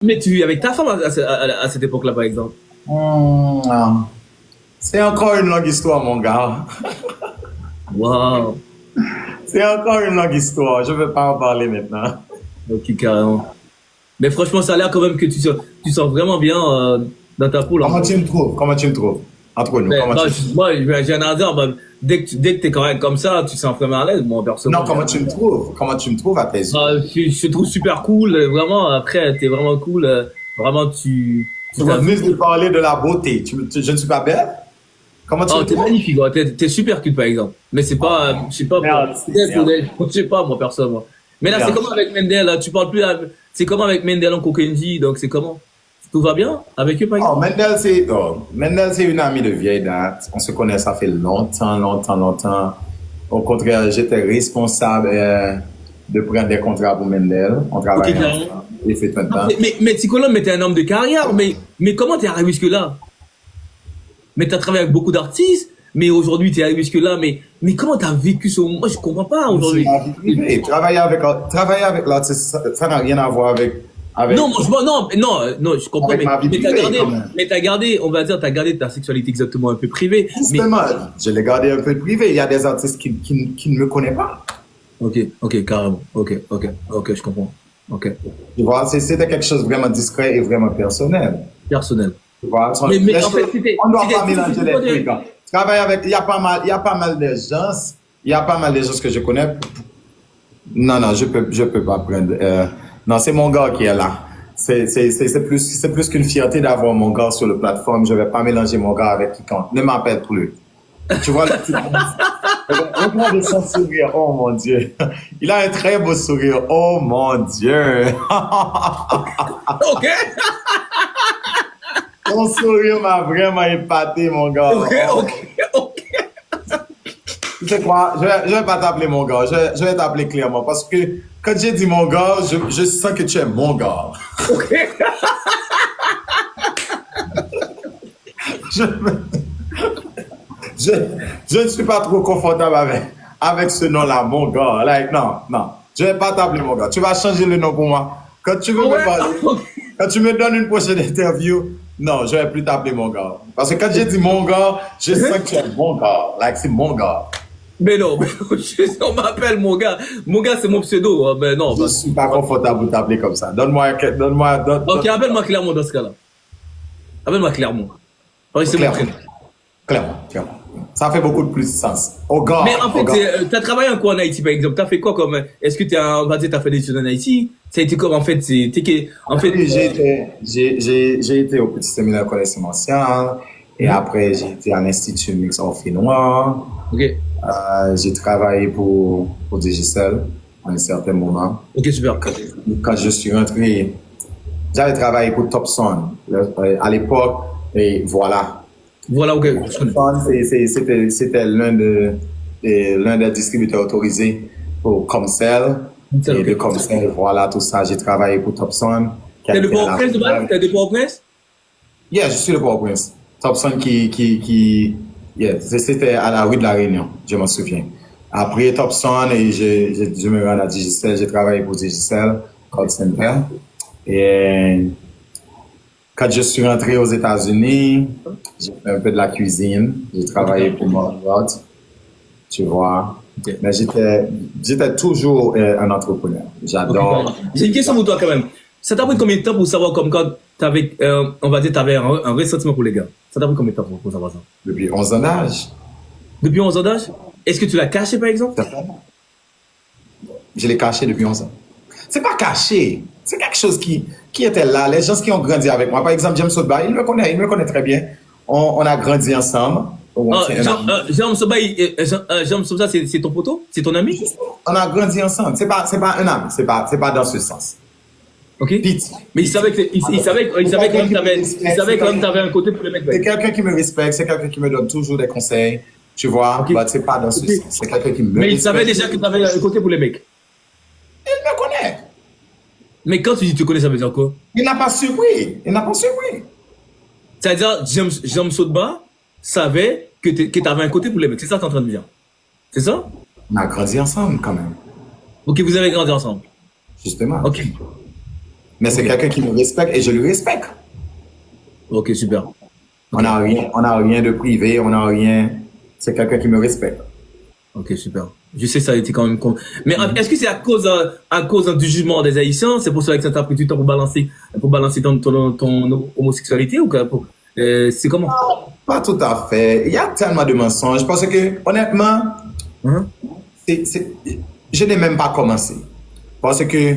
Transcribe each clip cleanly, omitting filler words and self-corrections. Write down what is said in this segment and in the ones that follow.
Mais tu vis avec ta femme à cette époque-là, par exemple. Hmm, c'est encore une longue histoire, mon gars. Waouh. C'est encore une longue histoire. Je ne veux pas en parler maintenant. Ok, carrément. Mais franchement, ça a l'air quand même que tu sens vraiment bien dans ta peau, là. Comment tu me trouves? Comment tu me trouves? Entre nous, Mais, comment bah, tu me trouves? moi, j'ai un à dire, bah, dès que t'es quand même comme ça, tu te sens vraiment à l'aise, moi, Non, personnellement. comment tu me trouves? Comment tu me trouves à tes yeux? Je te trouve super cool, vraiment. Après, t'es vraiment cool. Vraiment, Tu tu t'amuses. refuses de parler de la beauté. Je ne suis pas belle? Comment tu Oh, me t'es trouves? magnifique, ouais. T'es super cute, par exemple. Mais c'est pas, je sais pas, Merci, peut-être, je sais pas, moi, personnellement. Mais là, c'est merci. comment avec Mendel, là? Tu parles plus, c'est comment avec Mendel en Kokenji, donc c'est comment? Tout va bien avec eux, par Oh, exemple? Mendel, c'est une amie de vieille date. On se connaît, ça fait longtemps, longtemps, longtemps. Au contraire, j'étais responsable de prendre des contrats pour Mendel. On Ok, travaillait carrément. ensemble. Il fait 20 Ah, ans. mais Psychologue, mais t'es un homme de carrière, mais comment t'es arrivé jusque-là? Mais t'as travaillé avec beaucoup d'artistes, mais aujourd'hui t'es arrivé jusque-là, mais comment t'as vécu ce moment? Moi, je comprends pas C'est aujourd'hui. ma vie privée. Travailler avec l'artiste, ça n'a rien à voir Non, moi, non, je comprends, avec ma vie privée, quand même. mais t'as gardé, on va dire, t'as gardé ta sexualité exactement un peu privée, mais, Justement, je l'ai gardé un peu privé. Il y a des artistes qui ne me connaissent pas. ok, carrément, ok, je comprends, ok, Tu vois, c'était quelque chose de vraiment discret et vraiment personnel. personnel. Tu vois, Mais en fait, on ne doit pas mélanger c'était les quoi trucs. Hein. Travailler avec, il y a pas mal de gens, il y a pas mal de gens que je connais. Non, je peux pas prendre. Non, c'est mon gars qui est là. C'est plus qu'une fierté d'avoir mon gars sur la plateforme. Je vais pas mélanger mon gars avec quiconque. Ne m'appelle plus. Tu vois le petit. Regarde son sourire. Oh mon Dieu. Il a un très beau sourire. Oh mon Dieu. Ok, Ton sourire m'a vraiment épaté, mon gars. ok. Tu sais quoi? Je vais pas t'appeler mon gars. Je vais t'appeler clairement. Parce que quand j'ai dit mon gars, je sens que tu es mon gars. Je, je, je ne suis pas trop confortable avec ce nom-là, mon gars. Like, non. Je vais pas t'appeler mon gars. Tu vas changer le nom pour moi. Quand tu veux me parler, quand tu me donnes une prochaine interview, non, je vais plus t'appeler mon gars. Parce que quand j'ai dit mon gars, je sens que tu es mon gars. Like, c'est mon gars. Mais non, on m'appelle mon gars. Mon gars, c'est mon pseudo. Ah, ben non. Je suis pas confortable de t'appeler comme ça. Donne-moi. Ok, appelle-moi Clermont dans ce cas-là. Appelle-moi Clermont. Oui, c'est mon prénom. Clairement. Ça fait beaucoup de plus sens. Au gars. Mais en fait, t'as travaillé en quoi en Haïti, par exemple? T'as fait quoi comme, est-ce que on va dire, t'as fait des études en Haïti? Ça a été comme, en fait, en fait, Oui, j'ai été au petit séminaire correspondant et après j'ai été à l'Institut Mix Orphinois. ok, J'ai travaillé pour Digicel à un certain moment. ok, super. Quand je suis rentré, j'avais travaillé pour Topson à l'époque et voilà. Voilà, ok, je connais. Topson, c'était l'un des distributeurs autorisés pour Comcel. Comcel, Et ok. de Comcel, voilà, tout ça. J'ai travaillé pour Topson. T'es de Port-au-Prince de base? T'es de Port-au-Prince? Yeah, je suis le Port-au-Prince. Topson yeah, c'était à la rue de la Réunion, je m'en souviens. Après Topson, et je me rends à Digicel, j'ai travaillé pour Digicel, call center. Et quand je suis rentré aux États-Unis, j'ai fait un peu de la cuisine. J'ai travaillé pour Marriott, tu vois. Ok. Mais j'étais toujours un entrepreneur. J'adore. Ok. J'ai une question pour toi quand même. Ça t'a pris combien de temps pour savoir comme quand t'avais, on va dire, t'avais un ressentiment pour les gars? Ça t'a pris combien de temps pour savoir ça? Depuis 11 ans d'âge. Depuis 11 ans d'âge? Est-ce que tu l'as caché par exemple? Je l'ai caché depuis 11 ans. C'est pas caché. C'est quelque chose qui était là. Les gens qui ont grandi avec moi. Par exemple, James Sotba, il me connaît très bien. On a grandi ensemble. Jean Soba, c'est ton poteau? C'est ton ami? On a grandi ensemble. C'est pas un ami. C'est pas dans ce sens. Ok. Pete. Mais il savait quand même t'avais un côté pour le mec. C'est quelqu'un qui me respecte. C'est quelqu'un qui me donne toujours des conseils. Tu vois? Ok. Bah, c'est pas dans ce Ok. sens. C'est quelqu'un qui me Mais il respecte. savait déjà que t'avais un côté pour les mecs. Il me connaît. Mais quand tu dis tu connais, ça veut dire quoi? Il n'a pas surpris. C'est-à-dire, Jean Sotba savait que t'avais un côté pour les mecs. C'est ça que t'es en train de dire. C'est ça? On a grandi ensemble quand même. Ok, vous avez grandi ensemble. Justement. Ok. Mais c'est Ok. quelqu'un qui me respecte et je le respecte. Ok, super. On n'a rien de privé, on n'a rien. C'est quelqu'un qui me respecte. Ok, super. Je sais, ça a été quand même con. Mais est-ce que c'est à cause du jugement des Haïtiens? C'est pour cela que ça t'a pris du temps pour balancer ton homosexualité ou quoi? C'est comment? Pas tout à fait. Il y a tellement de mensonges parce que, honnêtement, Hein? je n'ai même pas commencé. Parce que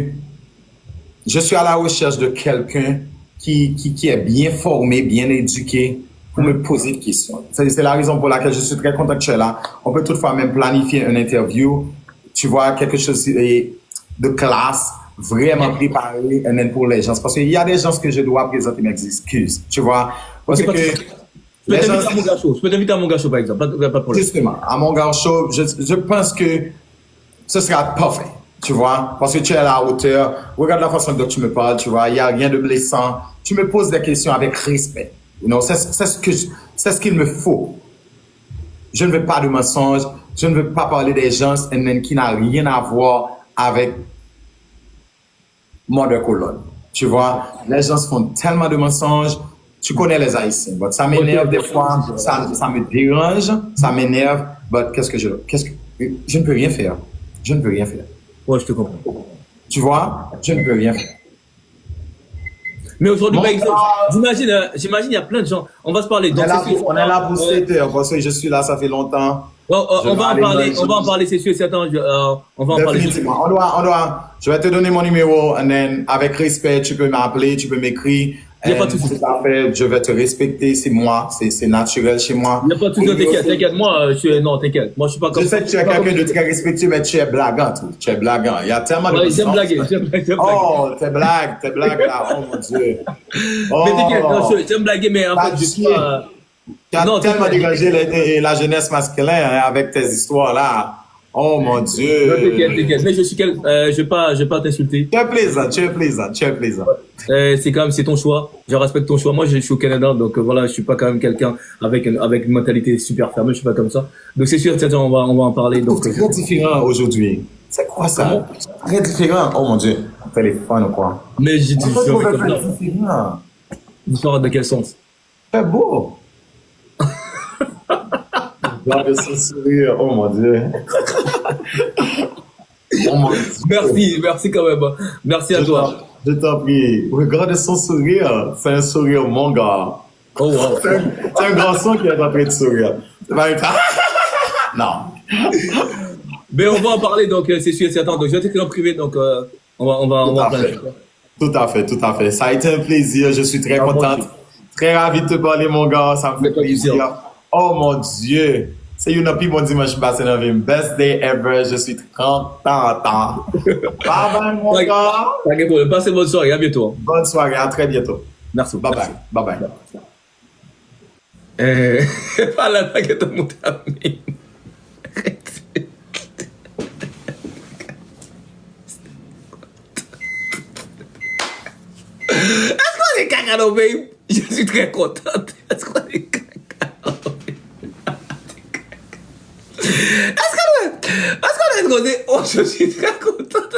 je suis à la recherche de quelqu'un qui est bien formé, bien éduqué pour me poser des questions. C'est la raison pour laquelle je suis très content que tu es là. On peut toutefois même planifier une interview. Tu vois, quelque chose de classe, vraiment préparé pour les gens. Parce qu'il y a des gens que je dois présenter mes excuses. Tu vois, parce Ok, que pas de souci. Je peux les t'inviter gens, à mon gars show. Je peux t'inviter à mon gars show, par exemple. Pas de problème. justement, à mon gars show, je pense que ce sera parfait, tu vois, parce que tu es à la hauteur. Regarde la façon dont tu me parles, tu vois, il n'y a rien de blessant. Tu me poses des questions avec respect. You know, c'est ce qu'il me faut. Je ne veux pas de mensonges, je ne veux pas parler des gens qui n'ont rien à voir avec mother colonne. Tu vois, les gens font tellement de mensonges. Tu connais les Haïtiens, but ça m'énerve des fois, ça me dérange, ça m'énerve, but je ne peux rien faire. Je ne peux rien faire. Ouais, je te comprends. Tu vois, je ne peux rien faire. Mais aujourd'hui, Mon par exemple, gars. j'imagine, il y a plein de gens. On va se parler. Donc, c'est sûr. On est là pour 7 heures, parce que je suis là, ça fait longtemps. On va en parler, c'est sûr et certain. On va en parler. Définitivement. Je vais te donner mon numéro, and then, avec respect, tu peux m'appeler, tu peux m'écrire. Il n'y a pas de souci. Je vais te respecter, c'est moi, c'est naturel chez moi. Il n'y a pas de souci, t'inquiète. Moi, non, t'inquiète. Moi, je suis pas comme Je sais que tu es quelqu'un de très respectueux, mais tu es blaguant, tout. Tu es blaguant. Il y a tellement de Ouais, j'aime personnes. blaguer. Oh, tes blagues là, oh mon Dieu. Oh, Mais t'inquiète, non, j'aime blaguer, mais en fait, je suis pas. tu as Non, tellement t'inquiète. dégagé la jeunesse masculine hein, avec tes histoires là. Oh mon Non, Dieu. t'inquiète. Mais je vais pas t'insulter. Tu es plaisant. C'est ton choix. Je respecte ton choix. Moi, je suis au Canada, donc voilà, je suis pas quand même quelqu'un avec une mentalité super fermée. Je suis pas comme ça. Donc c'est sûr, on va en parler. Donc C'est très différent aujourd'hui. C'est quoi ça? Comment? Très différent. Oh mon Dieu. Téléphone ou quoi? mais j'ai dit, On je suis peut comme trouver ça. différent. Différent de quel sens? C'est beau. Regarde ce sourire. Oh mon Dieu. Oh mon Dieu. Merci quand même. Merci à toi. Je t'en prie. Regarde son sourire. C'est un sourire, mon gars. Oh wow. C'est un garçon qui est en train de sourire. C'est pas un Non. Mais on va en parler, donc c'est sûr et certain. Donc je vais t'écrire en privé, donc on va en parler. Tout à fait. Ça a été un plaisir. Je suis très contente. Très ravi de te parler, mon gars. Ça me fait plaisir. Oh mon Dieu. C'est une bon dimanche passé dans le best day ever. Je suis très content. Bye bye, mon gars. T'inquiète pas, passez bonne soirée. À bientôt. Bonne soirée. À très bientôt. Merci. Bye bye. Pas la baguette de mon ami. Est-ce qu'on est caca, non, babe? Je suis très contente. Est-ce qu'on est caca? Est-ce qu'on est... Oh, je suis très contente.